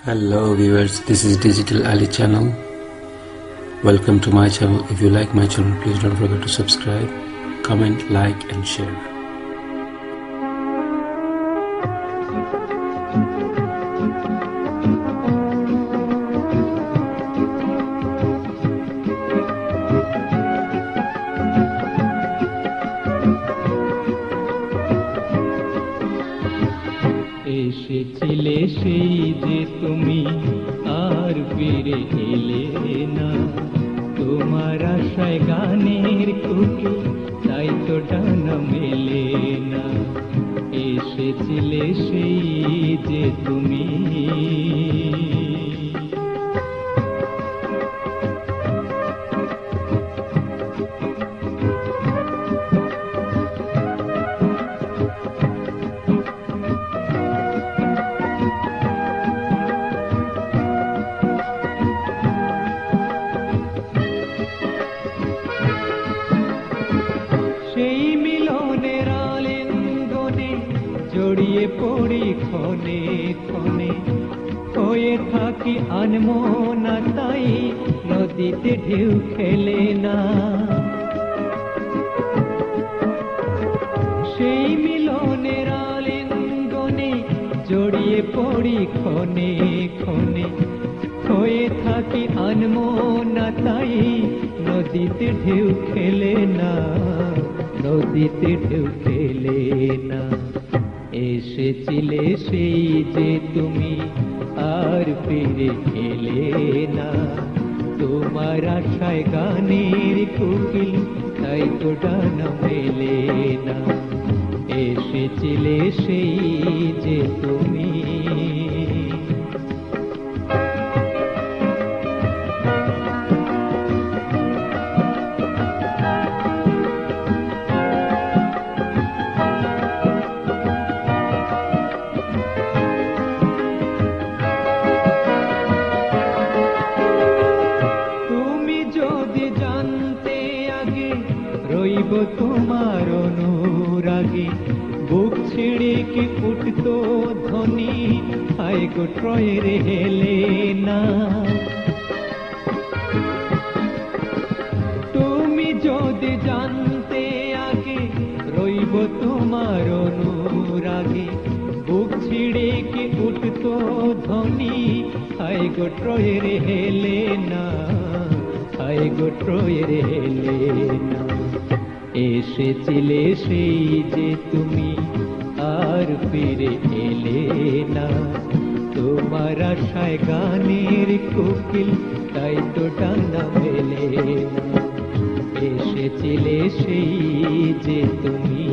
Hello viewers, this is Digital Ali channel. Welcome to my channel. If you like my channel, please don't forget to subscribe, comment, like and share. এসেছিলে সেই যে তুমি আর ফিরে এলে না, তোমার আশায় গানের কুকি তাই তো ডানা মেলে না। এসেছিলে সেই যে তুমি জড়িয়ে পড়ি ক্ষণে ক্ষণে, হয়ে থাকি আনমনা তাই নদীতে ঢেউ খেলে না। সেই মিলনের আলিঙ্গনে জড়িয়ে পড়ি ক্ষণে ক্ষণে, হয়ে থাকি আনমনা তাই নদীতে ঢেউ খেলে না, নদীতে ঢেউ খেলে না। এসেছিলে সেই যে তুমি আর ফিরে এলে না, তোমার আশায় গানের কোকিল তাই তো ডানা মেলে না। এসেছিলে সেই যে তুমি রইব তোমার অনুরাগে, বুক ছিঁড়ে কি উঠতো ধ্বনি হায় গো ট্রয়ের হেলেনা। তুমি যদি জানতে আগে রইব তোমার অনুরাগে, বুক ছিঁড়ে কি উঠতো ধ্বনি হায় গো ট্রয়ের হেলেনা, হায় গো ট্রয়ের হেলেনা। এসেছিলে সেই যে তুমি আর ফিরে এলে না, তোমার আশায় গানের কোকিল তাই তো ডানা মেলে না। এসেছিলে সেই যে তুমি